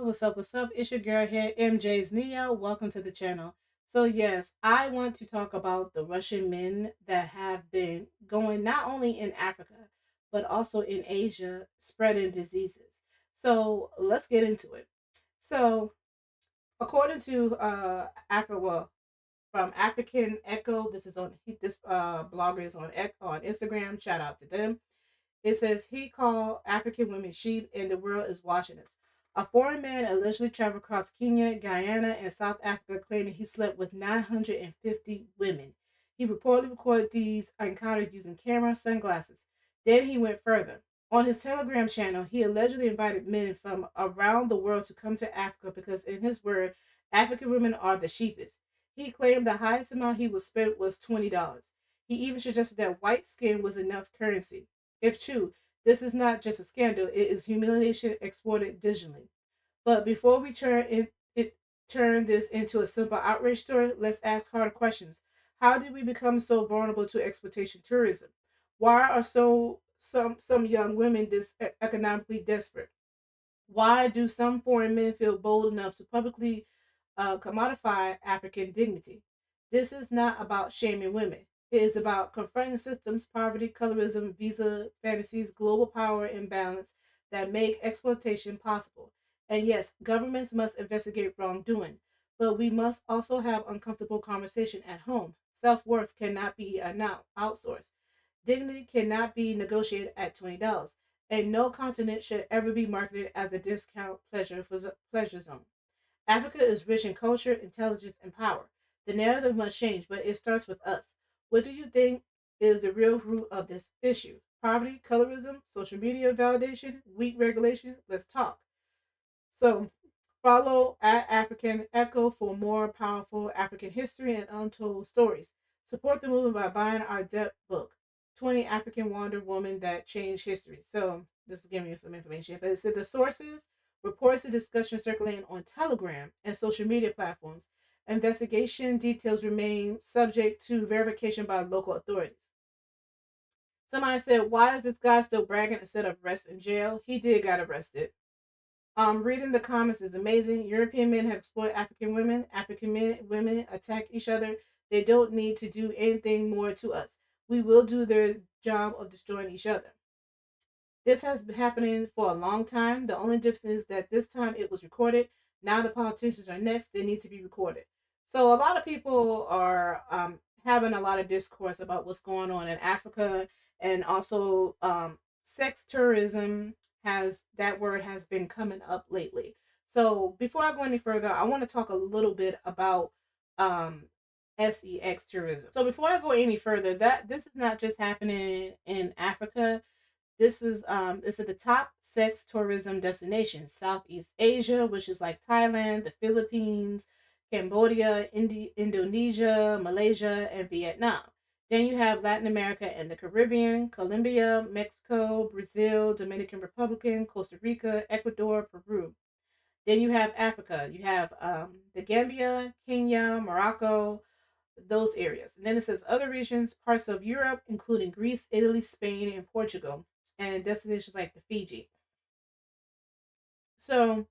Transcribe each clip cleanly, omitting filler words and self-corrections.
What's up? What's up? It's your girl here, MJ's Neo. Welcome to the channel. So, yes, I want to talk about the Russian men that have been going not only in Africa, but also in Asia, spreading diseases. So, let's get into it. So, according to well, from African Echo, this blogger is on Instagram. Shout out to them. It says he called African women sheep and the world is watching us. A foreign man allegedly traveled across Kenya, Guyana, and South Africa claiming he slept with 950 women. He reportedly recorded these encounters using camera sunglasses. Then he went further. On his Telegram channel, he allegedly invited men from around the world to come to Africa because, in his word, African women are the sheepest. He claimed the highest amount he would spend was $20. He even suggested that white skin was enough currency. If true, this is not just a scandal, it is humiliation exported digitally. But before we turn this into a simple outrage story, let's ask hard questions. How did we become so vulnerable to exploitation tourism? Why are some young women this economically desperate? Why do some foreign men feel bold enough to publicly commodify African dignity? This is not about shaming women. It is about confronting systems, poverty, colorism, visa fantasies, global power imbalance that make exploitation possible. And yes, governments must investigate wrongdoing, but we must also have uncomfortable conversation at home. Self-worth cannot be outsourced. Dignity cannot be negotiated at $20, and no continent should ever be marketed as a discount pleasure zone. Africa is rich in culture, intelligence, and power. The narrative must change, but it starts with us. What do you think is the real root of this issue? Poverty, colorism, social media validation, weak regulation? Let's talk. So, follow at African Echo for more powerful African history and untold stories. Support the movement by buying our depth book, 20 African Wonder Woman that changed history. So, this is giving you some information. But it said the sources, reports and discussion circulating on Telegram and social media platforms. Investigation details remain subject to verification by local authorities. Somebody said, why is this guy still bragging instead of rest in jail? He did got arrested. Reading the comments is amazing. European men have exploited African women. Women attack each other. They don't need to do anything more to us. We will do their job of destroying each other. This has been happening for a long time. The only difference is that this time it was recorded. Now the politicians are next. They need to be recorded. So a lot of people are having a lot of discourse about what's going on in Africa, and also sex tourism has that word has been coming up lately. So before I go any further, I want to talk a little bit about um, sex tourism. So before I go any further, that this is not just happening in Africa. This is the top sex tourism destination. Southeast Asia, which is like Thailand, the Philippines, Cambodia, Indonesia, Malaysia, and Vietnam. Then you have Latin America and the Caribbean, Colombia, Mexico, Brazil, Dominican Republic, Costa Rica, Ecuador, Peru. Then you have Africa. You have the Gambia, Kenya, Morocco, those areas. And then it says other regions, parts of Europe, including Greece, Italy, Spain, and Portugal, and destinations like the Fiji. So,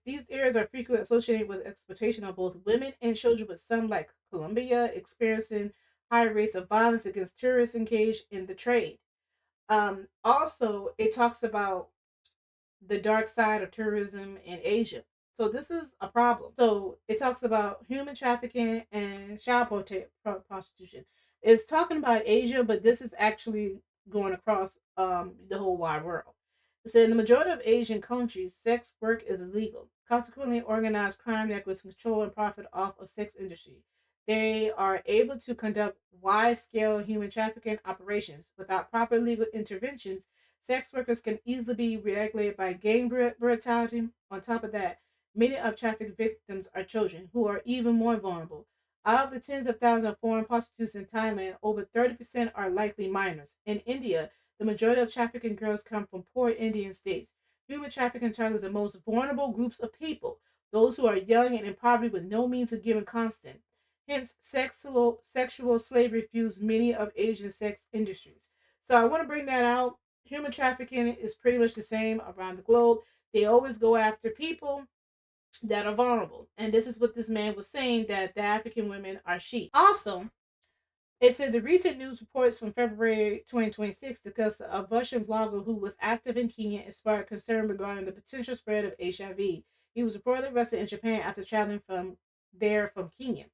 these areas are frequently associated with exploitation of both women and children, with some, like Colombia, experiencing high rates of violence against tourists engaged in the trade. Also, it talks about the dark side of tourism in Asia. So this is a problem. So it talks about human trafficking and child prostitution. It's talking about Asia, but this is actually going across the whole wide world. It said in the majority of Asian countries, sex work is illegal. Consequently, organized crime networks control and profit off of sex industry. They are able to conduct wide-scale human trafficking operations without proper legal interventions. Sex workers can easily be regulated by gang brutality. On top of that, many of trafficked victims are children, who are even more vulnerable. Out of the tens of thousands of foreign prostitutes in Thailand, over 30% are likely minors. In India, the majority of trafficking girls come from poor Indian states. Human trafficking targets the most vulnerable groups of people, those who are young and in poverty with no means of giving constant. Hence, sexual slavery fuels many of Asian sex industries. So I want to bring that out. Human trafficking is pretty much the same around the globe. They always go after people that are vulnerable. And this is what this man was saying, that the African women are sheep. Also, it said the recent news reports from February 2026 discuss a Russian vlogger who was active in Kenya inspired concern regarding the potential spread of HIV. He was reportedly arrested in Japan after traveling from Kenya.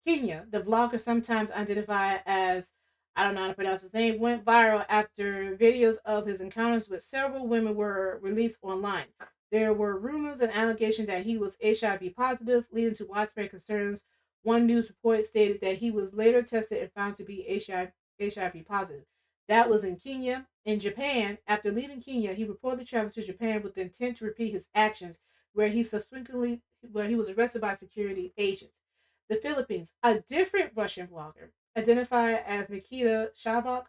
Kenya, the vlogger, sometimes identified as, I don't know how to pronounce his name, went viral after videos of his encounters with several women were released online. There were rumors and allegations that he was HIV positive, leading to widespread concerns. One news report stated that he was later tested and found to be HIV positive. That was in Kenya. In Japan, after leaving Kenya, he reportedly traveled to Japan with the intent to repeat his actions, where he was arrested by security agents. The Philippines, a different Russian vlogger, identified as Nikita Shavak,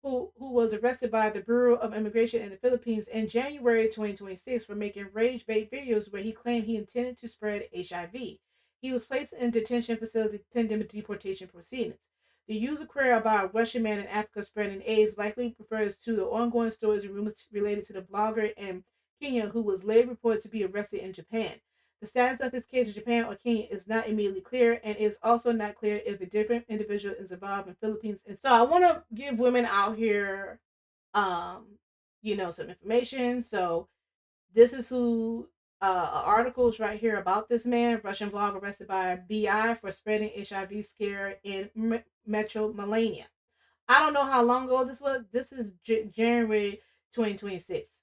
who was arrested by the Bureau of Immigration in the Philippines in January 2026 for making rage bait videos where he claimed he intended to spread HIV. He was placed in a detention facility pending deportation proceedings. The user query about a Russian man in Africa spreading AIDS likely refers to the ongoing stories and rumors related to the blogger in Kenya who was later reported to be arrested in Japan. The status of his case in Japan or Kenya is not immediately clear, and it is also not clear if a different individual is involved in Philippines. And so I want to give women out here, um, some information. So this is who articles right here about this man, Russian vlog arrested by BI for spreading HIV scare in Metro Manila. I don't know how long ago this was. This is January 2026.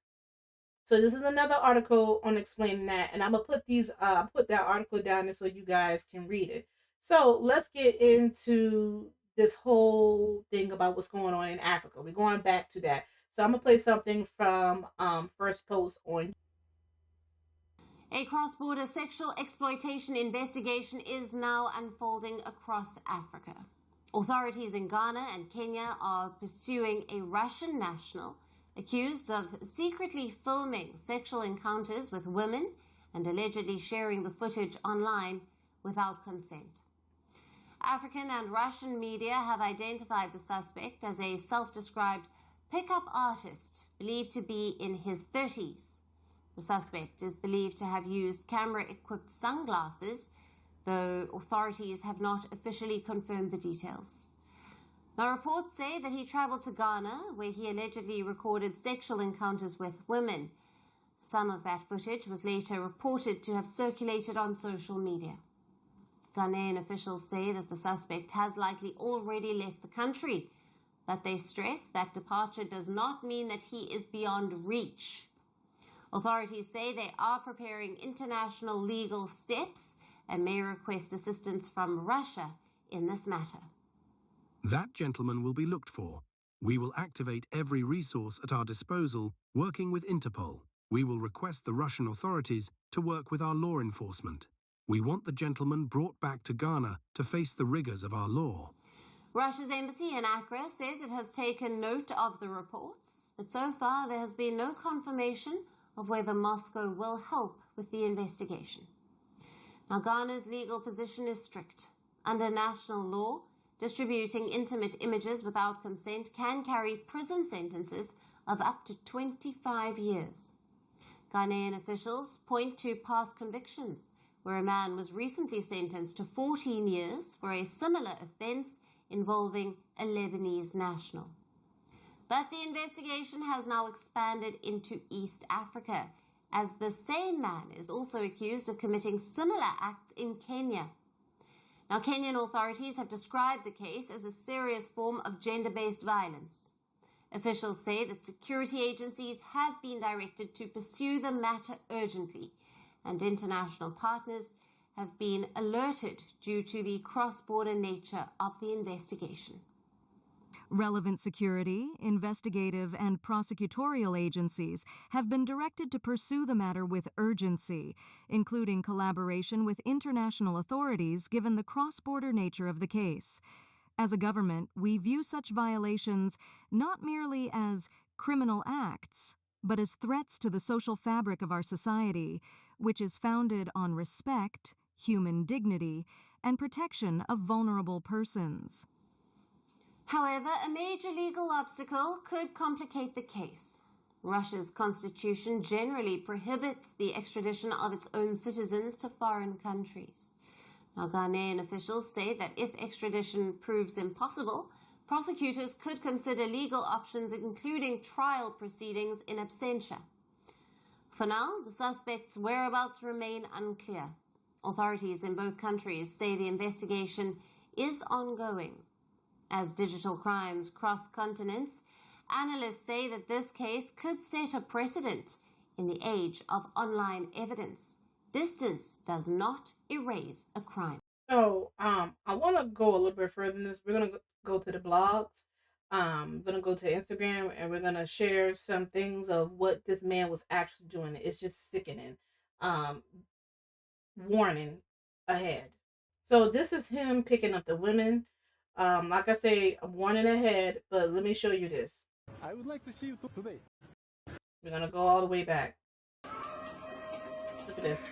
So this is another article on explaining that, and I'm gonna put that article down there so you guys can read it. So let's get into this whole thing about what's going on in Africa. We're going back to that. So I'm gonna play something from First Post on. A cross border sexual exploitation investigation is now unfolding across Africa. Authorities in Ghana and Kenya are pursuing a Russian national accused of secretly filming sexual encounters with women and allegedly sharing the footage online without consent. African and Russian media have identified the suspect as a self-described pickup artist believed to be in his 30s. The suspect is believed to have used camera-equipped sunglasses, though authorities have not officially confirmed the details. Now, reports say that he traveled to Ghana, where he allegedly recorded sexual encounters with women. Some of that footage was later reported to have circulated on social media. Ghanaian officials say that the suspect has likely already left the country, but they stress that departure does not mean that he is beyond reach. Authorities say they are preparing international legal steps and may request assistance from Russia in this matter. That gentleman will be looked for. We will activate every resource at our disposal, working with Interpol. We will request the Russian authorities to work with our law enforcement. We want the gentleman brought back to Ghana to face the rigors of our law. Russia's embassy in Accra says it has taken note of the reports, but so far there has been no confirmation of whether Moscow will help with the investigation. Now, Ghana's legal position is strict. Under national law, distributing intimate images without consent can carry prison sentences of up to 25 years. Ghanaian officials point to past convictions, where a man was recently sentenced to 14 years for a similar offense involving a Lebanese national. But the investigation has now expanded into East Africa, as the same man is also accused of committing similar acts in Kenya. Now, Kenyan authorities have described the case as a serious form of gender-based violence. Officials say that security agencies have been directed to pursue the matter urgently, and international partners have been alerted due to the cross-border nature of the investigation. Relevant security, investigative, and prosecutorial agencies have been directed to pursue the matter with urgency, including collaboration with international authorities given the cross-border nature of the case. As a government, we view such violations not merely as criminal acts, but as threats to the social fabric of our society, which is founded on respect, human dignity, and protection of vulnerable persons. However, a major legal obstacle could complicate the case. Russia's constitution generally prohibits the extradition of its own citizens to foreign countries. Now, Ghanaian officials say that if extradition proves impossible, prosecutors could consider legal options, including trial proceedings in absentia. For now, the suspect's whereabouts remain unclear. Authorities in both countries say the investigation is ongoing. As digital crimes cross continents, analysts say that this case could set a precedent in the age of online evidence. Distance does not erase a crime. So, I want to go a little bit further than this. We're gonna go to the blogs. We're gonna go to Instagram, and we're gonna share some things of what this man was actually doing. It's just sickening. Um, Warning ahead. So this is him picking up the women. Like I say, I'm warning ahead, but let me show you this. I would like to see you today. We're gonna go all the way back. Look at this.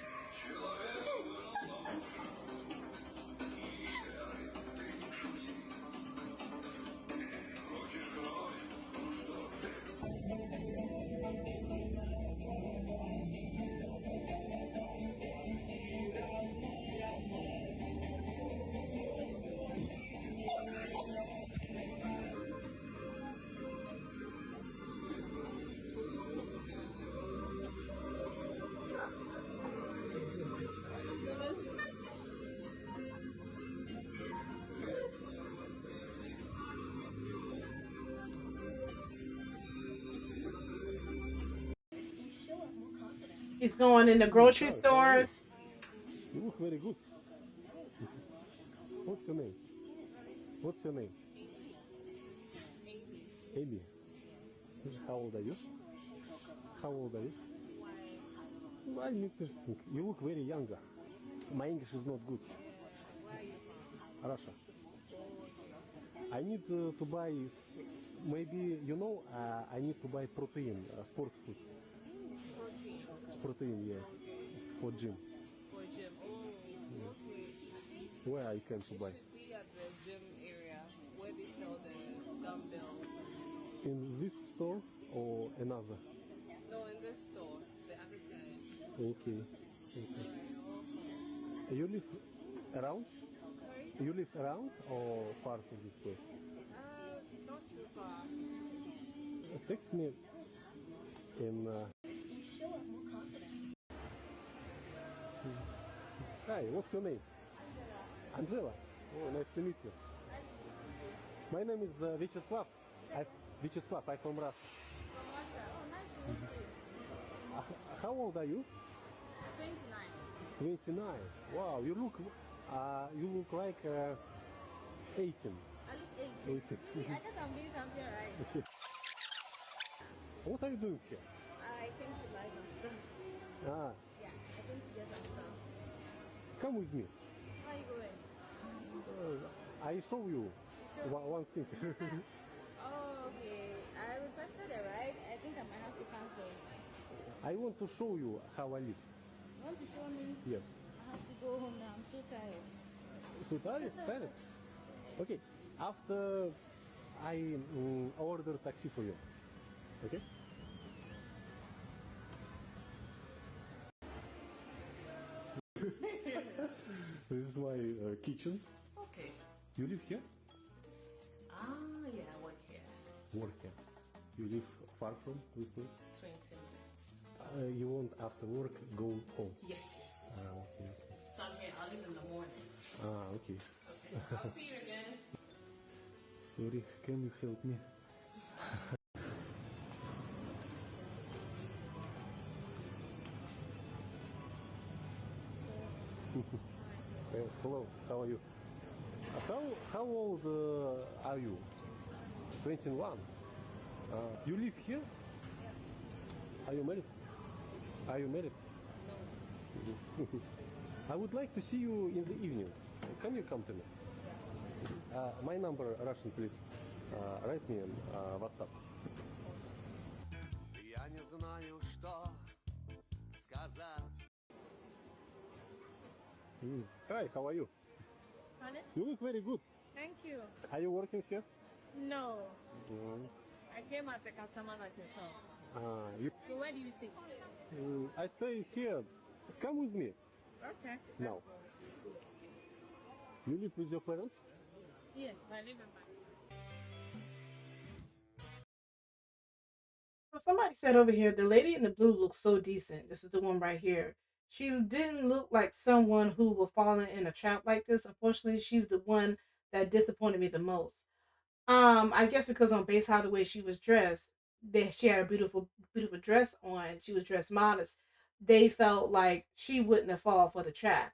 He's going in the grocery How are you? stores. You look very good. What's your name? What's your name? Amy. How old are you? How old are you? I'm interesting. You look very younger. My English is not good. Russia. I need to buy, maybe, I need to buy protein, sport food. Protein, yeah, for gym. For gym. Oh, okay. Where I can to buy? Should be at the gym area where they sell the dumbbells. In this store or another? No, in this store, the other side. Okay. Okay. You live around? Sorry? You live around or far from this place? Not too far. Text me in. Hi, what's your name? Angela. Oh, nice to meet you. My name is Vyacheslav. Vyacheslav, I'm from Russia. From Russia. Oh, nice to meet you. How old are you? 29. 29. Wow, you look like 18. I look 18. Really? I guess I'm doing something right. What are you doing here? I came to buy some stuff. Ah, Yeah, I came to get some stuff. come with me. Where are you going? I show you one thing. Oh, okay. I requested a ride. I think I might have to cancel. I want to show you how I live. You want to show me? Yes. I have to go home now. I'm so tired. So tired? Okay. After I order taxi for you. Okay? This is my kitchen. Okay. You live here? Yeah, I work here. Work here. You live far from this place? 20 minutes. You want after work go home? Yes. Okay. So I'm here. I'll leave in the morning. Okay. Okay. I'll see you again. Sorry, can you help me? Hello, how are you? How old are you? 21. You live here? Are you married? Are you married? No. I would like to see you in the evening. Can you come to me? My number, Russian, please. Write me on WhatsApp. Я не знаю, что сказать. Hi, how are you? Honey? You look very good. Thank you. Are you working here? No. Mm. I came as a customer like yourself. So where do you stay? I stay here. Come with me. Okay. Now. You live with your parents? Yes, I live in my. So somebody said over here, the lady in the blue looks so decent. This is the one right here. She didn't look like someone who will fall in a trap like this. Unfortunately, she's the one that disappointed me the most. I guess because on base how the way she was dressed, she had a beautiful dress on. She was dressed modest. They felt like she wouldn't have fallen for the trap.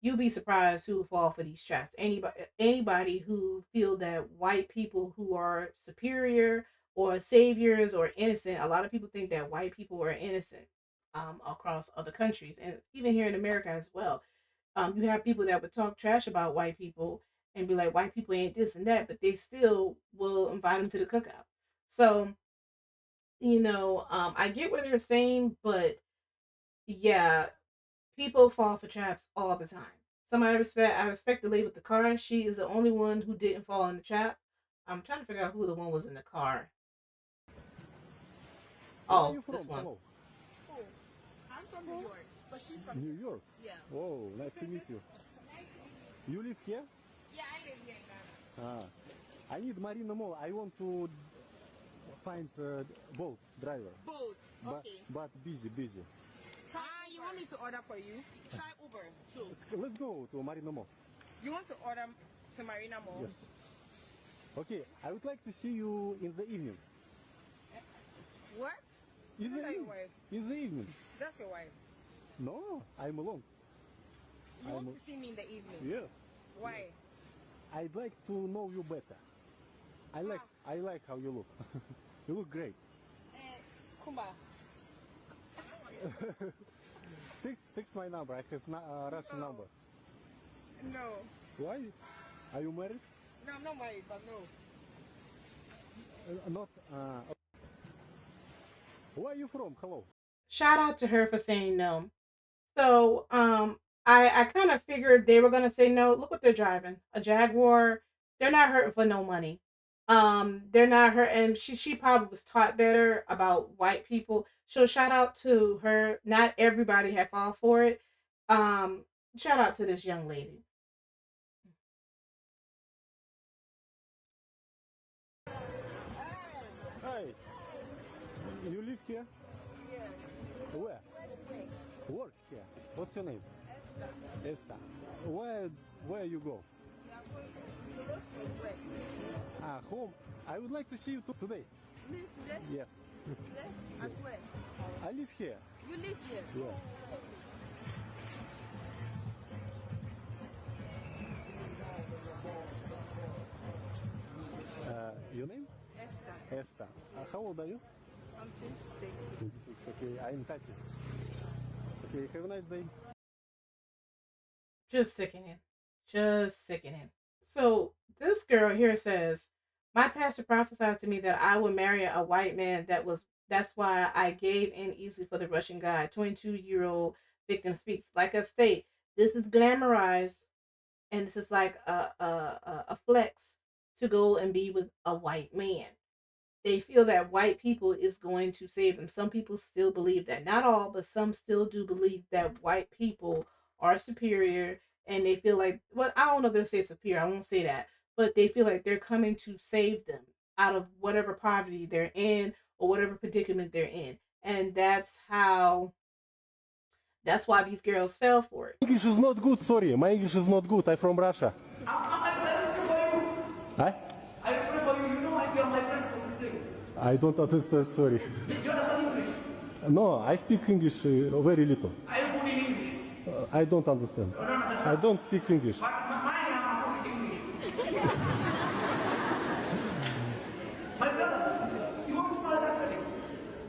You'd be surprised who would fall for these traps. Anybody who feel that white people who are superior or saviors or innocent. A lot of people think that white people are innocent across other countries and even here in America as well. You have people that would talk trash about white people and be like, white people ain't this and that, but they still will invite them to the cookout. So, I get what they're saying, but yeah, people fall for traps all the time. I respect the lady with the car. She is the only one who didn't fall in the trap. I'm trying to figure out who the one was in the car. Where are Oh, you from? this one. Hello. Oh, I'm from New York, but she's from. New York. Yeah. Oh, nice to meet you. You live here? Yeah, I live here in Ghana. I need Marina Mall. I want to find boat driver. Both. But, Okay. but busy. You want me to order for you? Try Uber too. Let's go to Marina Mall. You want to order to Marina Mall? Yes. Okay, I would like to see you in the evening. What? In the Is that your evening. wife? In the evening. That's your wife. No, I'm alone. You want to see me in the evening? Yes. Why? I'd like to know you better. I like how you look. You look great. Kumba. Text my number. I have Russian number. No. Why? Are you married? No, I'm not married, but no. Not. Where are you from? Hello. Shout out to her for saying no. So, I kind of figured they were gonna say no. Look what they're driving, a Jaguar. They're not hurting for no money. They're not hurt, and she probably was taught better about white people. So shout out to her. Not everybody had fall for it. Um, Shout out to this young lady. Hi. You live here? Yes. Where? Work here. What's your name? Esther. Where you go? We are going to close from where? Home. I would like to see you today. Live today? Yes. Today? At where? I live here. You live here? Yeah. Your name? Esther. Esther. How old are you? I'm 26. 26. Okay, I'm 30. Okay, have a nice day. Just sickening. Just sickening. So this girl here says, my pastor prophesied to me that I would marry a white man that's why I gave in easily for the Russian guy. 22-year-old victim speaks. Like I state, this is glamorized and this is like a flex to go and be with a white man. They feel that white people is going to save them. Some people still believe that. Not all, but some still do believe that white people are superior and they feel like, well, I don't know if they'll say superior, I won't say that, but they feel like they're coming to save them out of whatever poverty they're in or whatever predicament they're in. And that's why these girls fell for it. English is not good, sorry. My English is not good. I'm from Russia. I pray for you. Huh? I pray for you. You know you're my friend from Ukraine. I don't understand, sorry. You understand English? No, I speak English very little. I am good in English. I don't understand. You don't understand. I don't speak English. But mine, I'm good in English. My brother, you want to marry that wedding?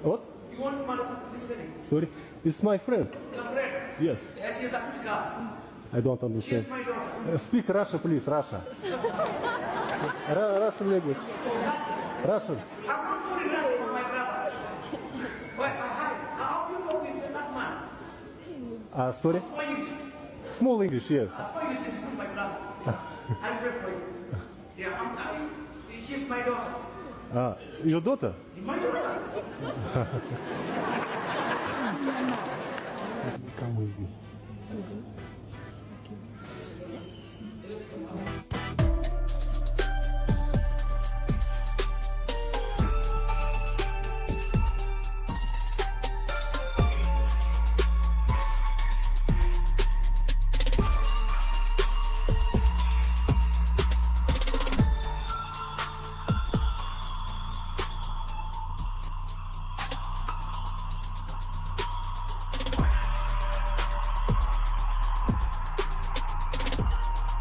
What? You want to marry this wedding? Sorry? It's my friend. Your friend? Yes. Yeah, she's Africa. I don't understand. She's my daughter. Speak Russia, please. Russia. Russian language. Russian. I'm not good enough for my brother. But how do you talk with that man? Sorry? Small English. Small English, yes. Small English is good, my brother. I pray for you. Yeah, she's my daughter. Your daughter? My daughter. Come with me.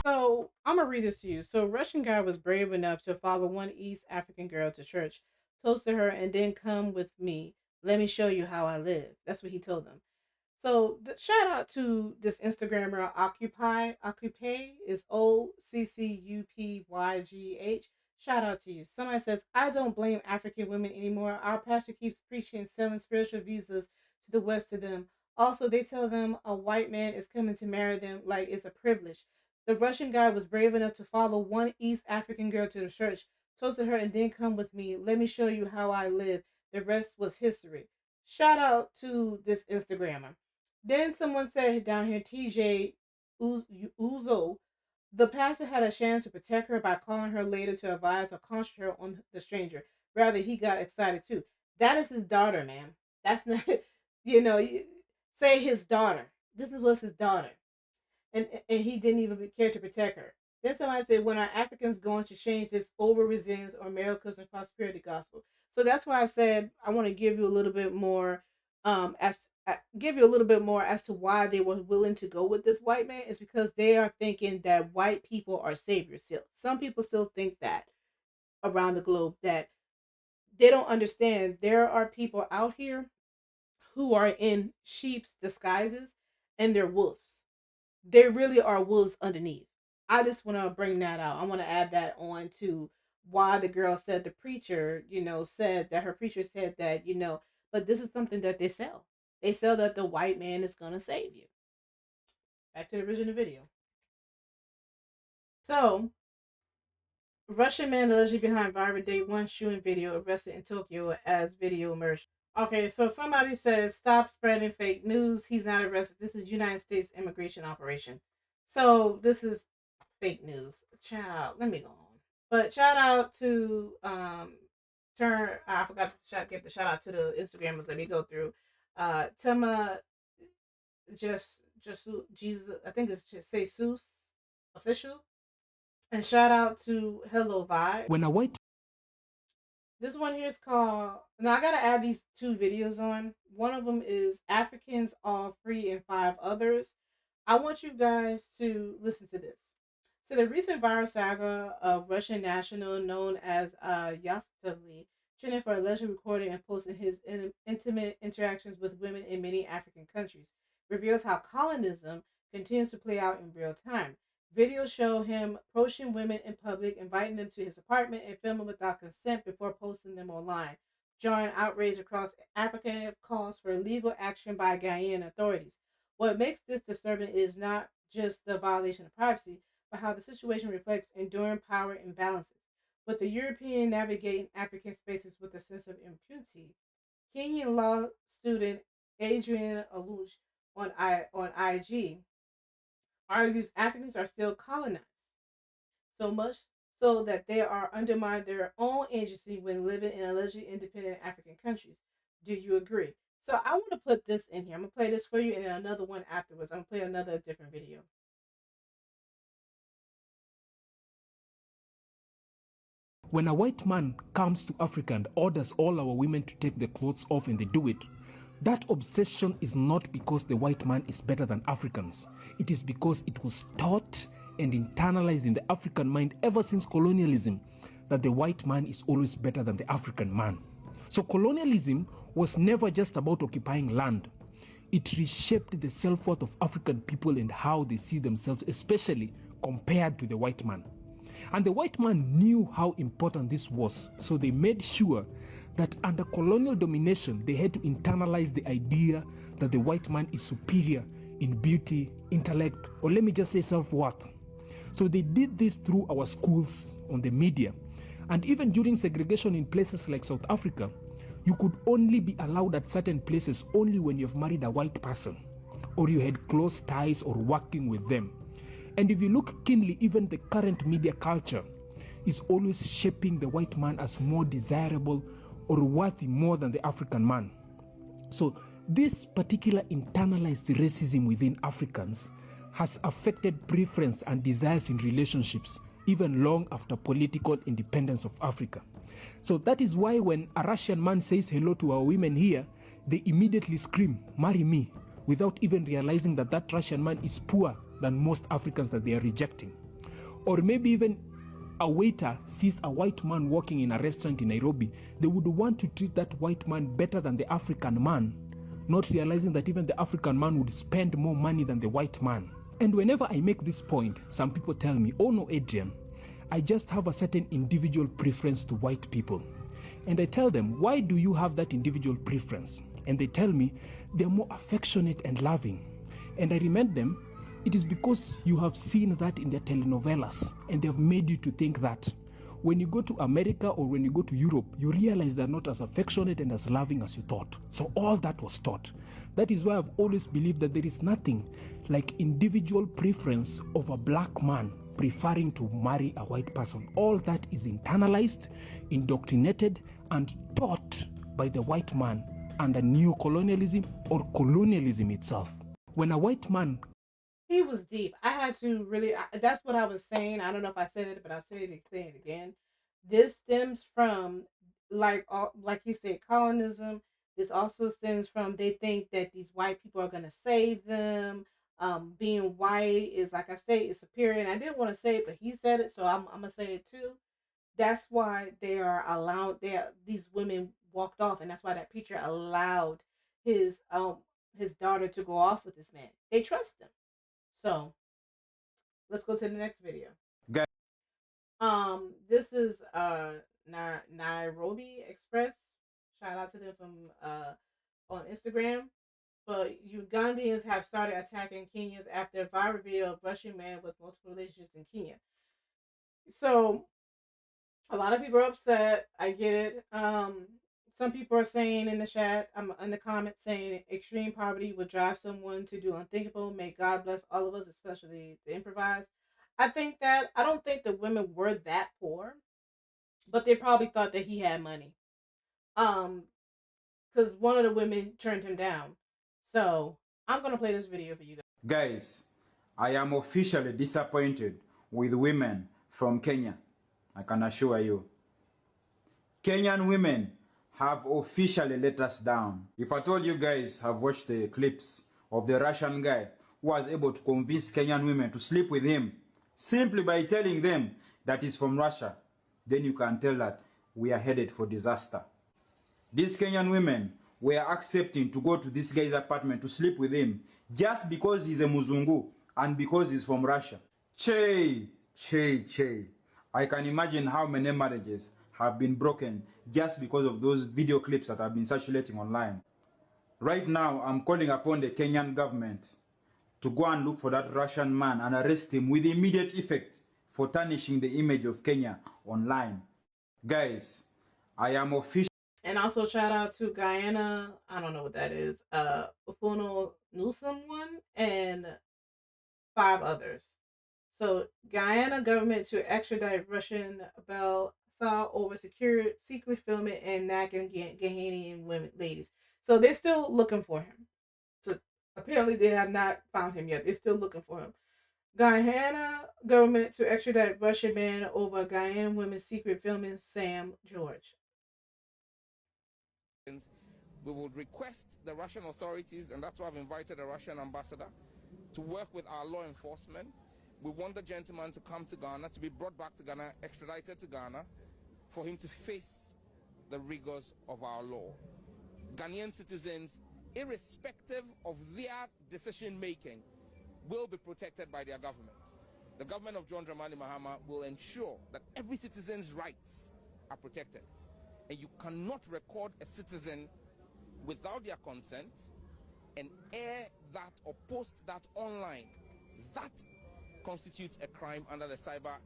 So I'm gonna read this to you. So, a Russian guy was brave enough to follow one East African girl to church, toasted her, and then come with me. Let me show you how I live. That's what he told them. So shout out to this Instagrammer Occupy. Occupy is OCCUPYGH. Shout out to you. Somebody says, I don't blame African women anymore. Our pastor keeps preaching and selling spiritual visas to the West to them. Also, they tell them a white man is coming to marry them like it's a privilege. The Russian guy was brave enough to follow one East African girl to the church, toasted her, and then come with me. Let me show you how I live. The rest was history. Shout out to this Instagrammer. Then someone said down here, TJ Uzo, the pastor had a chance to protect her by calling her later to advise or caution her on the stranger. Rather, he got excited too. That is his daughter, man. That's not, say his daughter. This was his daughter. And he didn't even care to protect her. Then somebody said, when are Africans going to change this over resilience or miracles and prosperity gospel? So that's why I said I want to give you a little bit more give you a little bit more as to why they were willing to go with this white man is because they are thinking that white people are saviors still. Some people still think that around the globe that they don't understand there are people out here who are in sheep's disguises and they're wolves. They really are wolves underneath. I just want to bring that out. I want to add that on to why the girl said the preacher, said that her preacher said that, but this is something that they sell. They sell that the white man is going to save you. Back to the original video. So, Russian man allegedly behind viral day one shooting video arrested in Tokyo as video emerged. Okay, so somebody says stop spreading fake news. He's not arrested. This is United States immigration operation. So this is fake news. Child, let me go on. But shout out to I forgot to give the shout out to the Instagrammers. Let me go through. Tema just Jesus, I think it's just Jesus official. And shout out to Hello Vibe. When a white This one here is called. Now I gotta add these two videos on. One of them is Africans All Free and Five Others. I want you guys to listen to this. So the recent viral saga of Russian national known as Yastali, trending for allegedly recording and posting his intimate interactions with women in many African countries, reveals how colonism continues to play out in real time. Videos show him approaching women in public, inviting them to his apartment, and filming without consent before posting them online, drawing outrage across Africa and calls for legal action by Ghanaian authorities. What makes this disturbing is not just the violation of privacy, but how the situation reflects enduring power imbalances. With the European navigating African spaces with a sense of impunity, Kenyan law student Adrian Alush on IG argues Africans are still colonized, so much so that they are undermined their own agency when living in allegedly independent African countries. Do you agree? So I want to put this in here. I'm going to play this for you and then another one afterwards. I'm going to play another different video. When a white man comes to Africa and orders all our women to take their clothes off and they do it, that obsession is not because the white man is better than Africans. It is because it was taught and internalized in the African mind ever since colonialism that the white man is always better than the African man. So colonialism was never just about occupying land. It reshaped the self-worth of African people and how they see themselves, especially compared to the white man. And the white man knew how important this was, so they made sure that under colonial domination, they had to internalize the idea that the white man is superior in beauty, intellect, or let me just say self-worth. So they did this through our schools, on the media, And even during segregation in places like South Africa, you could only be allowed at certain places only when you've married a white person, or you had close ties or working with them. And if you look keenly, even the current media culture is always shaping the white man as more desirable or worthy more than the African man. So this particular internalized racism within Africans has affected preference and desires in relationships even long after political independence of Africa. So that is why when a Russian man says hello to our women here, they immediately scream, "Marry me," without even realizing that that Russian man is poorer than most Africans that they are rejecting. Or maybe even a waiter sees a white man walking in a restaurant in Nairobi, they would want to treat that white man better than the African man, not realizing that even the African man would spend more money than the white man. And whenever I make this point, some people tell me, "Oh no, Adrian, I just have a certain individual preference to white people." And I tell them, "Why do you have that individual preference?" And they tell me they're more affectionate and loving. And I remind them, it is because you have seen that in their telenovelas and they have made you to think that. When you go to America or when you go to Europe, you realize they're not as affectionate and as loving as you thought. So all that was taught. That is why I've always believed that there is nothing like individual preference of a black man preferring to marry a white person. All that is internalized, indoctrinated, and taught by the white man under neo-colonialism or colonialism itself. When a white man... He was deep. I had to really. That's what I was saying. I don't know if I said it, but I'll say it again. This stems from, like he said, colonism. This also stems from they think that these white people are gonna save them. Being white is, like I say, is superior. And I didn't want to say it, but he said it, so I'm gonna say it too. That's why they are allowed. These women walked off, and that's why that preacher allowed his daughter to go off with this man. They trust him. So let's go to the next video. Guys, This is Nairobi Express. Shout out to them from on Instagram. But Ugandans have started attacking Kenyans after a viral video of Russian man with multiple relationships in Kenya. So a lot of people are upset. I get it. Some people are saying in the chat, in the comments, saying extreme poverty would drive someone to do unthinkable. May God bless all of us, especially the improvised. I don't think the women were that poor, but they probably thought that he had money. Because one of the women turned him down. So I'm gonna play this video for you guys. Guys, I am officially disappointed with women from Kenya. I can assure you. Kenyan women have officially let us down. If I told you guys have watched the clips of the Russian guy who was able to convince Kenyan women to sleep with him simply by telling them that he's from Russia, then you can tell that we are headed for disaster. These Kenyan women were accepting to go to this guy's apartment to sleep with him just because he's a Muzungu and because he's from Russia. Che. I can imagine how many marriages have been broken just because of those video clips that have been circulating online. Right now, I'm calling upon the Kenyan government to go and look for that Russian man and arrest him with immediate effect for tarnishing the image of Kenya online. Guys, I am official. And also shout out to Guyana, I don't know what that is, Ufuno Newsom one, and 5 others. So Guyana government to extradite Russian Bell saw over secret filming and nagging Ghanaian women ladies. So they're still looking for him. So apparently they have not found him yet. They're still looking for him. Guyana government to extradite Russian man over Guyana women's secret filming Sam George. We will request the Russian authorities, and that's why I've invited the Russian ambassador, to work with our law enforcement. We want the gentleman to come to Ghana, to be brought back to Ghana, extradited to Ghana, for him to face the rigors of our law. Ghanaian citizens, irrespective of their decision-making, will be protected by their government. The government of John Dramani Mahama will ensure that every citizen's rights are protected. And you cannot record a citizen without their consent and air that or post that online. That constitutes a crime under the Cyber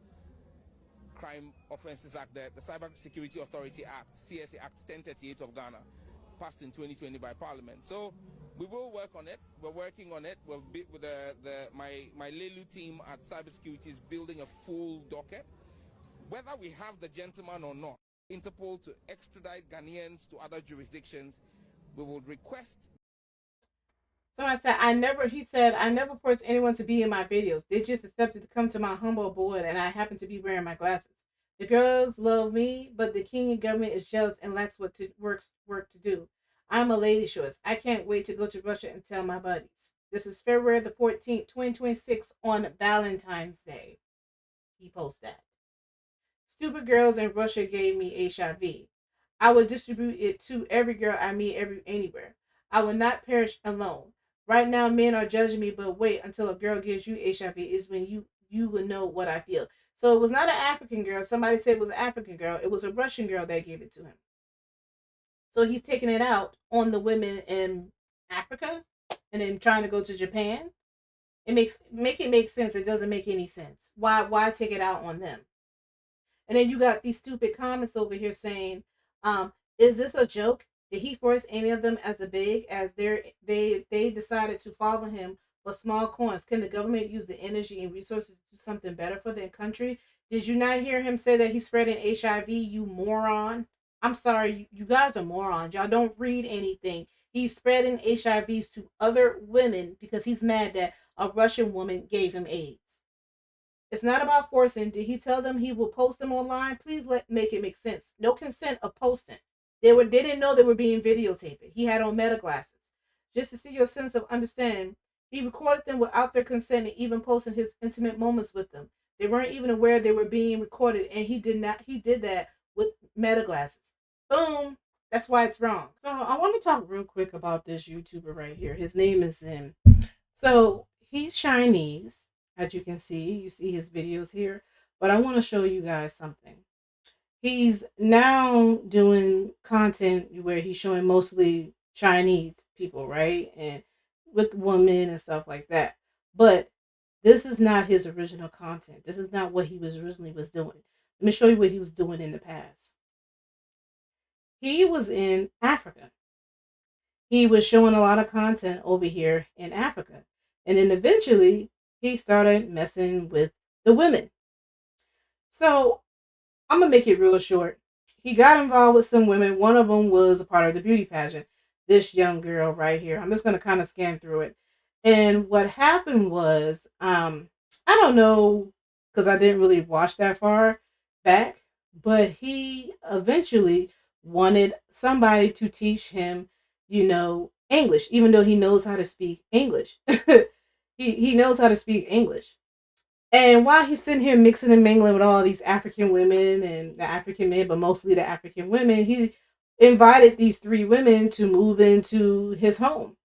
Crime Offences Act, the Cyber Security Authority Act, CSA Act 1038 of Ghana, passed in 2020 by Parliament. So we will work on it. We're working on it. We'll be with my Lelu team at Cybersecurity is building a full docket. Whether we have the gentleman or not, Interpol to extradite Ghanaians to other jurisdictions, we will request. So he said, I never forced anyone to be in my videos. They just accepted to come to my humble abode, and I happen to be wearing my glasses. The girls love me, but the Kenyan government is jealous and lacks work to do. I'm a lady shorts. I can't wait to go to Russia and tell my buddies. This is February the 14th, 2026 on Valentine's Day. He posted that. Stupid girls in Russia gave me HIV. I would distribute it to every girl I meet anywhere. I will not perish alone. Right now, men are judging me, but wait until a girl gives you HIV is when you will know what I feel. So it was not an African girl. Somebody said it was an African girl. It was a Russian girl that gave it to him. So he's taking it out on the women in Africa and then trying to go to Japan. Make it make sense. It doesn't make any sense. Why take it out on them? And then you got these stupid comments over here saying, is this a joke? Did he force any of them as big as they decided to follow him for small coins? Can the government use the energy and resources to do something better for their country? Did you not hear him say that he's spreading HIV, you moron? I'm sorry, you guys are morons. Y'all don't read anything. He's spreading HIVs to other women because he's mad that a Russian woman gave him AIDS. It's not about forcing. Did he tell them he will post them online? Please make it make sense. No consent of posting. They didn't know they were being videotaped. He had on meta glasses. Just to see your sense of understanding, he recorded them without their consent and even posting his intimate moments with them. They weren't even aware they were being recorded, and he did that with meta glasses. Boom. That's why it's wrong. So I want to talk real quick about this YouTuber right here. His name is Zim. So he's Chinese, as you can see. You see his videos here. But I want to show you guys something. He's now doing content where he's showing mostly Chinese people, right? And with women and stuff like that. But this is not his original content. This is not what he was originally doing. Let me show you what he was doing in the past. He was in Africa. He was showing a lot of content over here in Africa. And then eventually he started messing with the women. So I'm going to make it real short. He got involved with some women. One of them was a part of the beauty pageant. This young girl right here. I'm just going to kind of scan through it. And what happened was, I don't know, because I didn't really watch that far back, but he eventually wanted somebody to teach him, English, even though he knows how to speak English. he knows how to speak English. And while he's sitting here mixing and mingling with all these African women and the African men, but mostly the African women, he invited these 3 women to move into his home.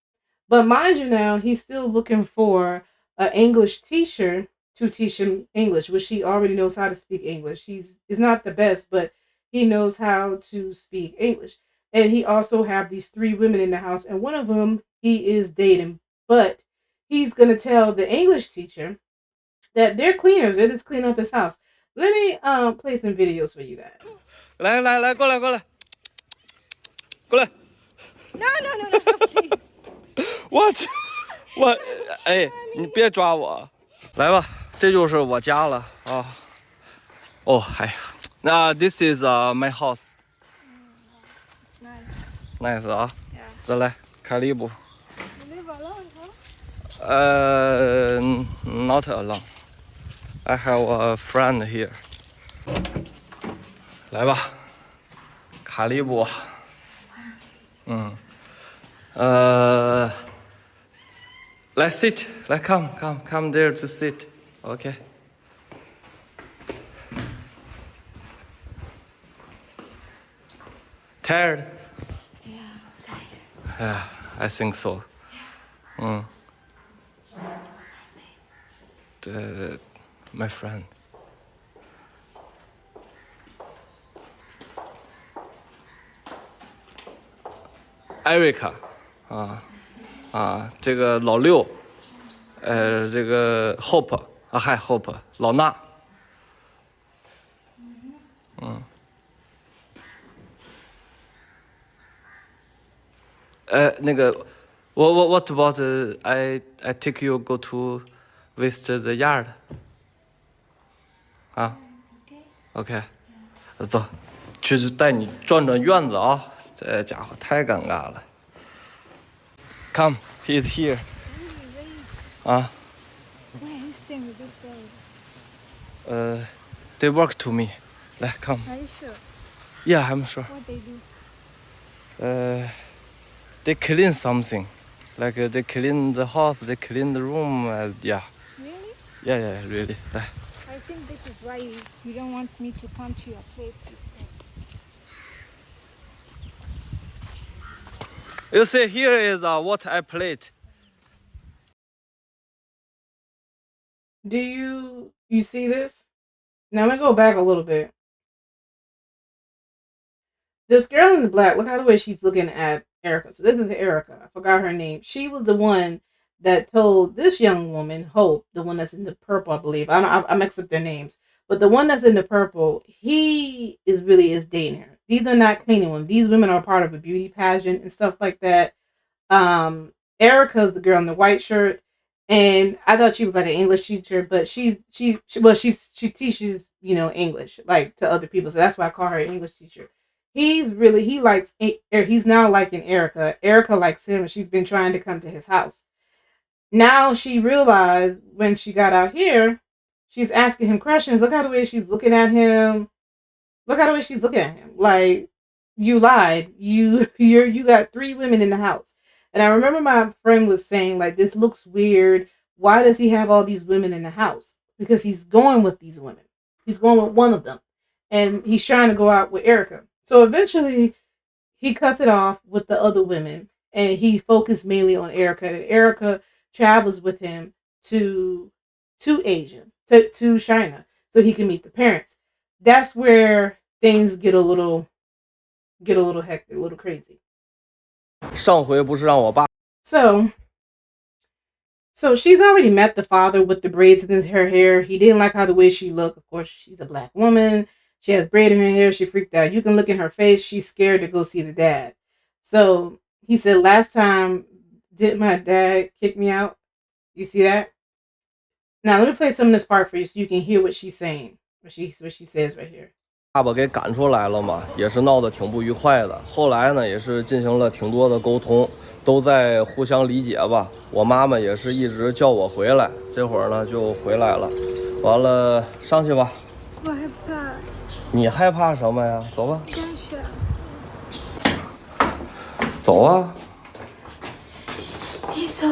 But mind you now, he's still looking for an English teacher to teach him English, which he already knows how to speak English. He's not the best, but he knows how to speak English. And he also have these 3 women in the house, and one of them he is dating. But he's going to tell the English teacher that they're cleaners. They just clean up his house. Let me play some videos for you guys. 来，过来。No, please. What? 哎，你别抓我。来吧，这就是我家了啊。哦，哎呀，那 this is my house. Nice 啊。来，开了一步。You live alone, huh? Not alone. I have a friend here. 来吧，开了一步。Let's sit. Let's come there to sit. Okay. Tired? Yeah, tired. Yeah, I think so. My friend. Erica. 这个老六，这个 Hope Hope 老衲，那个，what about I take you go to visit the yard？ 啊 ，OK， 走，去带你转转院子啊！这家伙太尴尬了。Come, he's here。啊。Why are you staying with these girls? They work to me. 来 ，come. Are you sure? Yeah, I'm sure. What they do? They clean something, like they clean the house, they clean the room. Yeah. Really? Yeah, really. 来。I think this is why you don't want me to come to your place. You see, here is what I played. Do you see this? Now let me go back a little bit. This girl in the black, look how the way she's looking at Erica. So this is Erica. I forgot her name. She was the one that told this young woman, Hope, the one that's in the purple, I believe. I mixed up their names. But the one that's in the purple, he is dating her. These are not cleaning women. These women are part of a beauty pageant and stuff like that. Erica's the girl in the white shirt. And I thought she was like an English teacher, but she teaches, English, like, to other people. So that's why I call her an English teacher. He's now liking Erica. Erica likes him, and she's been trying to come to his house. Now she realized when she got out here, she's asking him questions. Look how the way she's looking at him. Look how the way she's looking at him. Like, you lied. You got 3 women in the house. And I remember my friend was saying, like, this looks weird. Why does he have all these women in the house? Because he's going with these women. He's going with one of them. And he's trying to go out with Erica. So eventually, he cuts it off with the other women. And he focused mainly on Erica. And Erica travels with him to Asia, to China, so he can meet the parents. That's where things get a little hectic, a little crazy. 上回不是让我爸 So she's already met the father with the braids in her hair. He didn't like how the way she looked. Of course, she's a black woman. She has braid in her hair. She freaked out. You can look in her face. She's scared to go see the dad. So he said, last time, did my dad kick me out? You see that? Now let me play some of this part for you so you can hear what she's saying. What she says right here. 爸爸给赶出来了嘛，也是闹得挺不愉快的。后来呢，也是进行了挺多的沟通，都在互相理解吧。我妈妈也是一直叫我回来，这会儿呢就回来了。完了，上去吧。我害怕。你害怕什么呀？走吧。干啥？走啊。你走。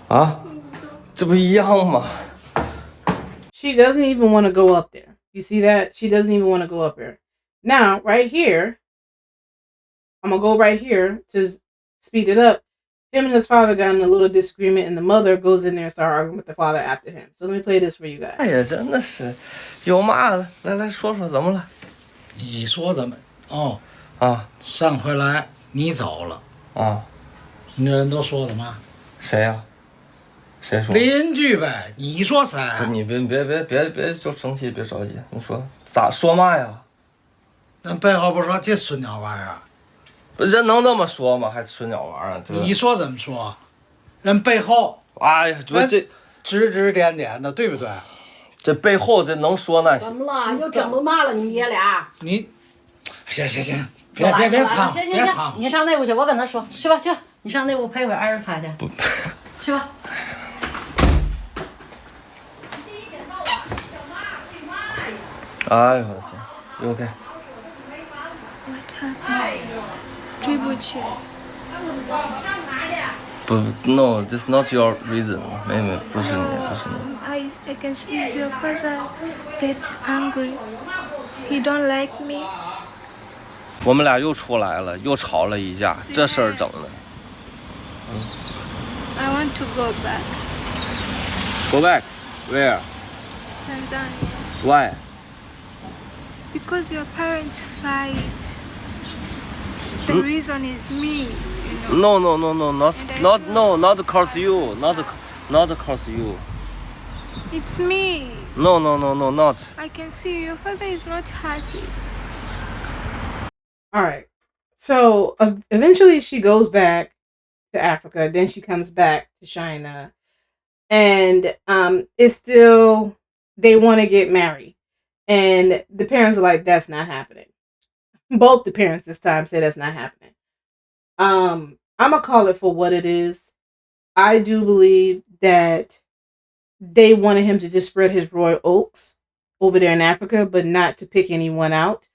啊？这不一样吗？ She doesn't even want to go up there. You see that? She doesn't even want to go up there. Now, right here, I'm going to go right here to speed it up. Him and his father got in a little disagreement, and the mother goes in there and starts arguing with the father after him. So let me play this for you guys. 哎呀，真的是有嘛的，来说说怎么了？你说怎么？哦，啊，上回来你走了啊，你这人都说的嘛？谁呀？谁说？邻居呗，你说谁？你别就生气，别着急。你说咋说嘛呀？那背后不说这孙鸟玩意儿？不人能这么说吗？还孙鸟玩意儿？你说怎么说？人背后，哎呀，这指指点点的，对不对？这背后这能说那些？怎么了？又整不骂了你爷俩？你，行，别唱，别唱。你上内屋去，我跟他说，去吧，你上内屋陪会儿20块去。去吧。 哎呦我的天 ，You OK？ What happened？ 对不起。不 ，No, this not your reason。妹，不是你。I can see your father get angry. He don't like me. 我们俩又出来了，又吵了一架，这事儿整的。I want to go back. Go back? Where? Tanzania. Why? Because your parents fight. The reason is me. You No, know? not cause you, not cause you. It's me. No, not. I can see your father is not happy. All right. So eventually she goes back to Africa. Then she comes back to China, and it's still they want to get married, and the parents are like, "That's not happening." Both the parents this time say that's not happening. I'm gonna call it for what it is. I do believe that they wanted him to just spread his royal oaks over there in Africa, but not to pick anyone out.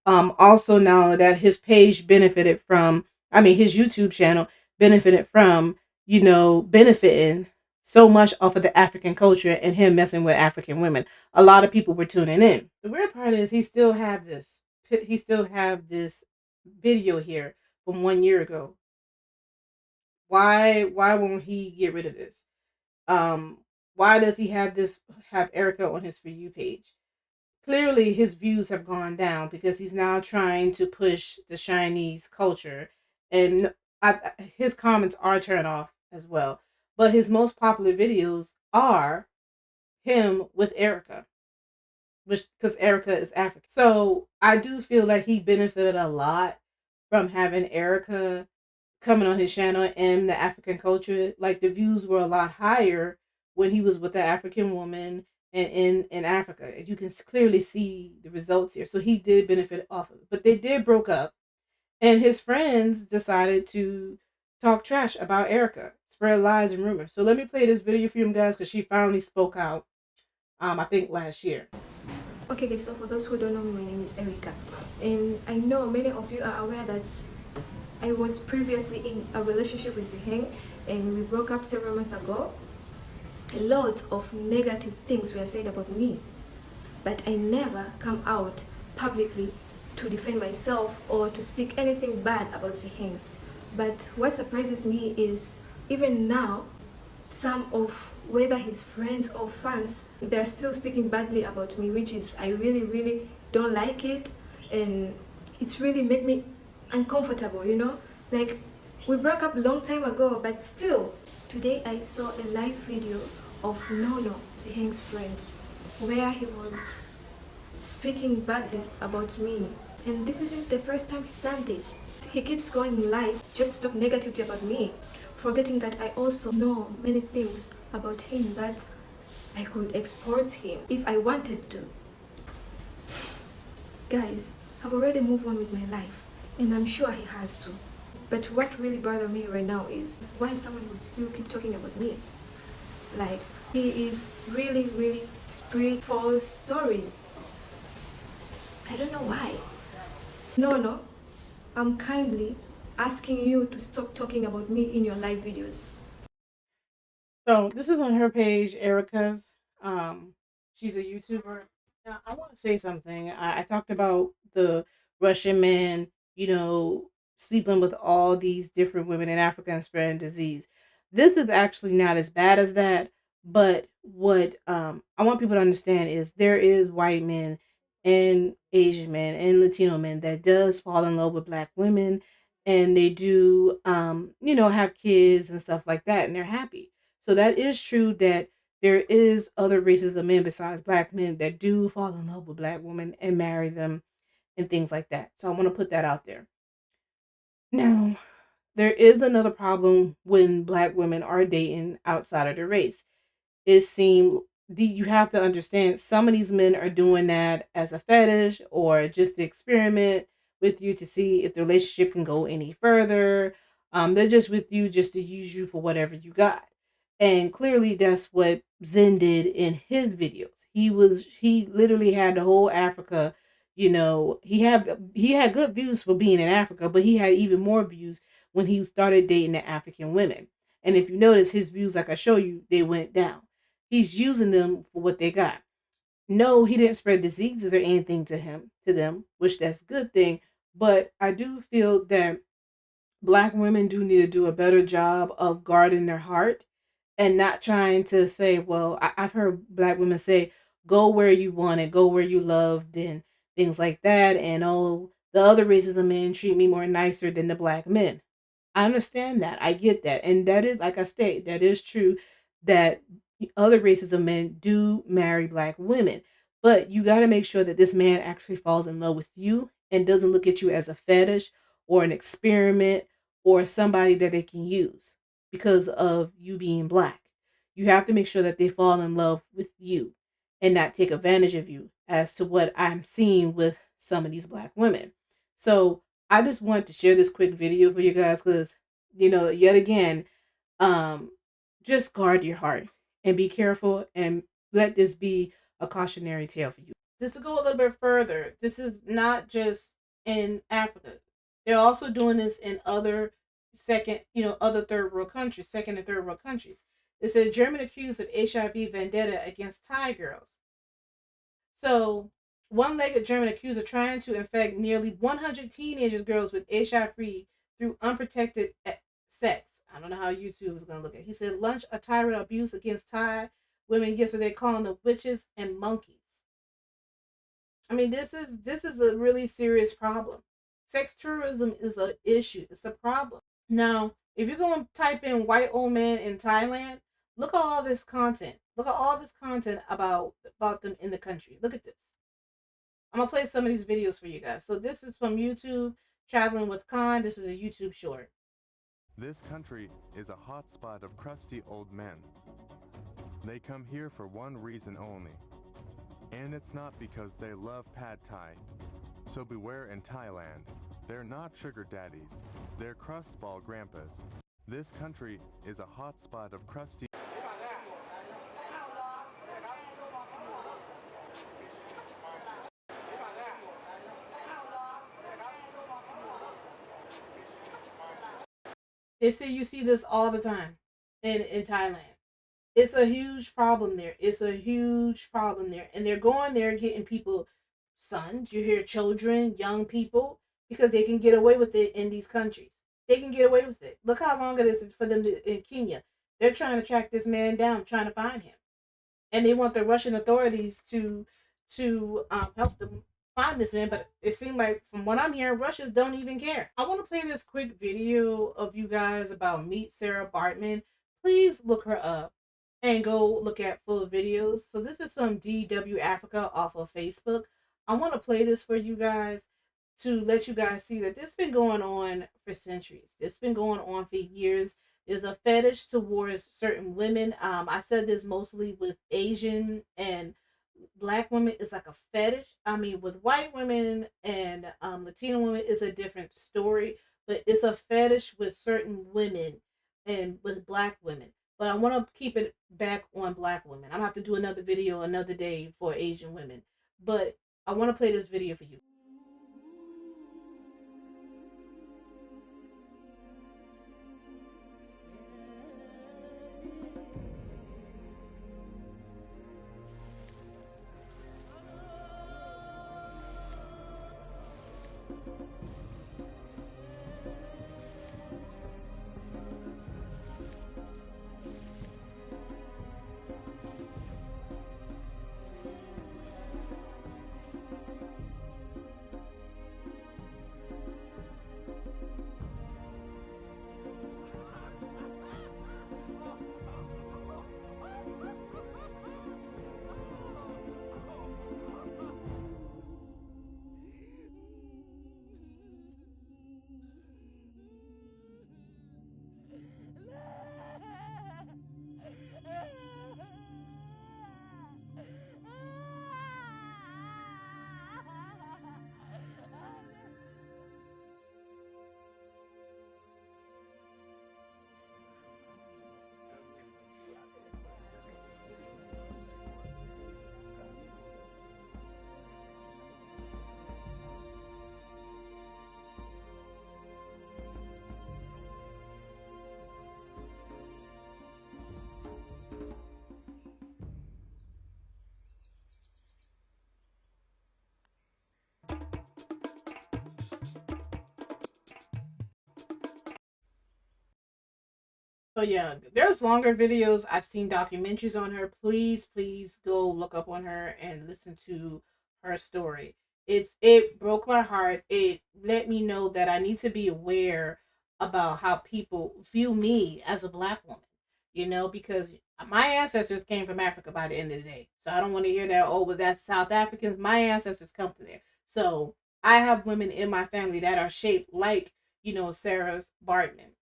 Also, not only that, his page benefited from, I mean, his YouTube channel benefited from, benefiting so much off of the African culture and him messing with African women. A lot of people were tuning in. The weird part is he still have this video here from 1 year ago. Why won't he get rid of this? Um, why does he have Erica on his For You page? Clearly his views have gone down because he's now trying to push the Chinese culture, and his comments are turned off as well. But his most popular videos are him with Erica, which because Erica is African. So I do feel like he benefited a lot from having Erica coming on his channel and the African culture. Like the views were a lot higher when he was with the African woman and in Africa. You can clearly see the results here. So he did benefit off of it. But they did broke up, and his friends decided to talk trash about Erica, spread lies and rumors. So let me play this video for you guys because she finally spoke out. I think last year. Okay, so for those who don't know me, my name is Erica, and I know many of you are aware that I was previously in a relationship with Siheng, and we broke up several months ago. A lot of negative things were said about me, but I never come out publicly to defend myself or to speak anything bad about Siheng. But what surprises me is even now, some of whether his friends or fans, they're still speaking badly about me, which is I really don't like it, and it's really made me uncomfortable, like we broke up a long time ago, but still today I saw a live video of Nono, Ziheng's friends, where he was speaking badly about me, and this isn't the first time he's done this. He keeps going live just to talk negatively about me, forgetting that I also know many things about him that I could expose him if I wanted to. Guys, I've already moved on with my life, and I'm sure he has too. But what really bothers me right now is why someone would still keep talking about me. Like, he is really spreading false stories. I don't know why. No, I'm kindly asking you to stop talking about me in your live videos. So this is on her page, Erica's. She's a YouTuber. Now I want to say something. I talked about the Russian man, sleeping with all these different women in Africa and spreading disease. This is actually not as bad as that. But what I want people to understand is there is white men and Asian men and Latino men that does fall in love with black women, and they do have kids and stuff like that, and they're happy. So that is true that there is other races of men besides black men that do fall in love with black women and marry them and things like that. So I want to put that out there. Now, there is another problem when black women are dating outside of their race. It seems you have to understand some of these men are doing that as a fetish or just to experiment with you to see if the relationship can go any further. They're just with you just to use you for whatever you got. And clearly that's what Zen did in his videos. He literally had the whole Africa, he had good views for being in Africa, but he had even more views when he started dating the African women. And if you notice his views, like I show you, they went down. He's using them for what they got. No, he didn't spread diseases or anything to them, which that's a good thing. But I do feel that black women do need to do a better job of guarding their heart and not trying to say, well, I've heard black women say, go where you want it, go where you loved, and things like that. And oh, the other races of men treat me more nicer than the black men. I understand that. I get that. And that is, like I state, that is true that other races of men do marry black women. But you got to make sure that this man actually falls in love with you and doesn't look at you as a fetish or an experiment or somebody that they can use because of you being black. You have to make sure that they fall in love with you and not take advantage of you, as to what I'm seeing with some of these black women. So I just wanted to share this quick video for you guys because, yet again, um, just guard your heart and be careful, and let this be a cautionary tale for you. Just to go a little bit further, this is not just in Africa. They're also doing this in other other third world countries, second and third world countries. It says German accused of HIV vendetta against Thai girls. So, one-legged German accused of trying to infect nearly 100 teenagers girls with HIV through unprotected sex. I don't know how YouTube is going to look at it. He said launched a tyrant abuse against Thai women yesterday, calling them witches and monkeys. I mean, this is a really serious problem. Sex tourism is an issue. It's a problem. Now, if you're going to type in white old man in Thailand, look at all this content. Look at all this content about them in the country. Look at this. I'm going to play some of these videos for you guys. So this is from YouTube, Traveling with Khan. This is a YouTube short. This country is a hotspot of crusty old men. They come here for one reason only. And it's not because they love pad thai. So beware in Thailand. They're not sugar daddies. They're crustball grandpas. This country is a hotspot of crusty... You see this all the time in Thailand. It's a huge problem there. It's a huge problem there. And they're going there getting people, sons, you hear children, young people, because they can get away with it in these countries. They can get away with it. Look how long it is for them in Kenya. They're trying to track this man down, trying to find him. And they want the Russian authorities to help them find this man. But it seems like, from what I'm hearing, Russians don't even care. I want to play this quick video of you guys about Meet Sarah Baartman. Please look her up and go look at full videos. So this is from DW Africa off of Facebook. I want to play this for you guys to let you guys see that this has been going on for centuries. It's been going on for years. There's a fetish towards certain women. I said this mostly with Asian and black women. It's like a fetish. I mean, with white women and Latino women, it's a different story. But it's a fetish with certain women and with black women. But I want to keep it back on black women. I'm going to have to do another video another day for Asian women. But I want to play this video for you. So yeah, there's longer videos. I've seen documentaries on her. Please go look up on her and listen to her story. It broke my heart. It let me know that I need to be aware about how people view me as a black woman. Because my ancestors came from Africa by the end of the day. So I don't want to hear that, oh, well, that's South Africans. My ancestors come from there. So I have women in my family that are shaped like Sarah Baartman,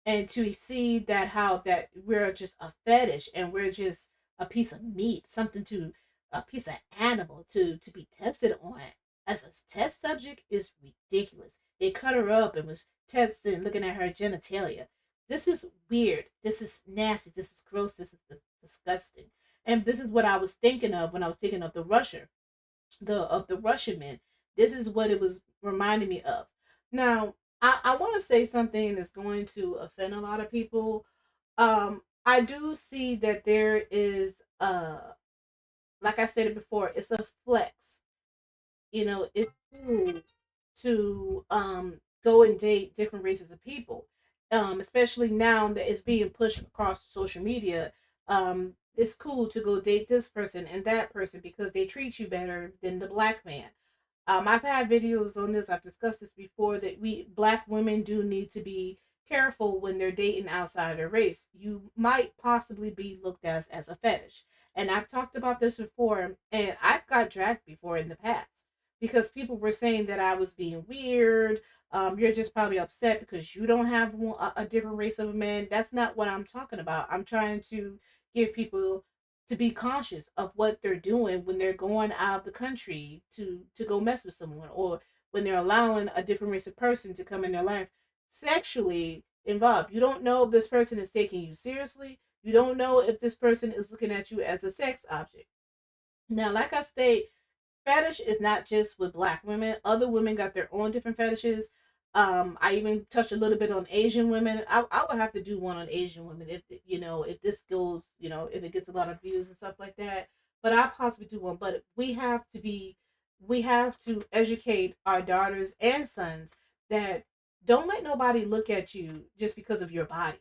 and to see that how that we're just a fetish and we're just a piece of meat, something to a piece of animal to be tested on as a test subject is ridiculous. They cut her up and was testing, looking at her genitalia. This is weird. This is nasty. This is gross. This is disgusting. And this is what I was thinking of when I was thinking of the Russian men. This is what it was reminding me of. Now, I want to say something that's going to offend a lot of people. I do see that there is like I said it before, it's a flex. It's cool to go and date different races of people. Especially now that it's being pushed across social media. It's cool to go date this person and that person because they treat you better than the black man. I've had videos on this. I've discussed this before that we black women do need to be careful when they're dating outside their race. You might possibly be looked at as a fetish. And I've talked about this before, and I've got dragged before in the past because people were saying that I was being weird. You're just probably upset because you don't have a different race of a man. That's not what I'm talking about. I'm trying to give people to be conscious of what they're doing when they're going out of the country to go mess with someone, or when they're allowing a different race of person to come in their life sexually involved. You don't know if this person is taking you seriously. You don't know if this person is looking at you as a sex object. Now, like I state, fetish is not just with black women. Other women got their own different fetishes. I even touched a little bit on Asian women. I would have to do one on Asian women if this goes, if it gets a lot of views and stuff like that. But I'll possibly do one. But we have to educate our daughters and sons that don't let nobody look at you just because of your body.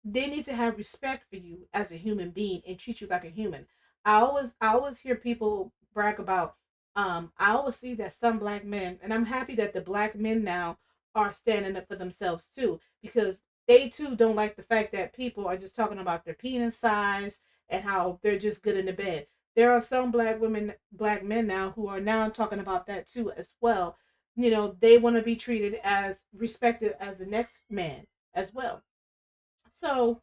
They need to have respect for you as a human being and treat you like a human. I always hear people brag about I always see that some black men, and I'm happy that the black men now are standing up for themselves too, because they too don't like the fact that people are just talking about their penis size and how they're just good in the bed. There are some black men now who are now talking about that too as well. They want to be treated as respected as the next man as well. So,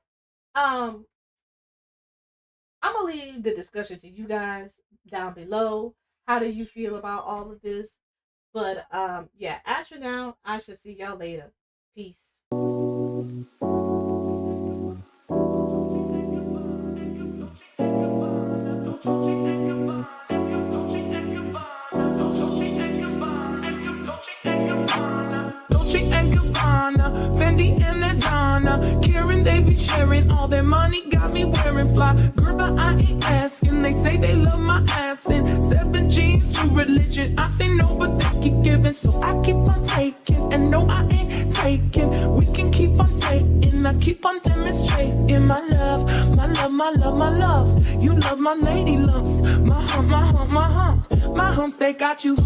um, I'm gonna leave the discussion to you guys down below. How do you feel about all of this? But yeah, as for now, I shall see y'all later. Peace. Dolce and Gabbana, Fendi and Adana, Karen, they be sharing all their money, got me wearing fly. Girl, but I ain't asking. They say they love my ass and 7 G's to religion. I say no, but they keep giving, so I keep on taking. And no, I ain't taking. We can keep on taking. I keep on demonstrating my love, my love, my love, my love. You love my lady lumps, my hump, my hump, my hump. My humps, they got you.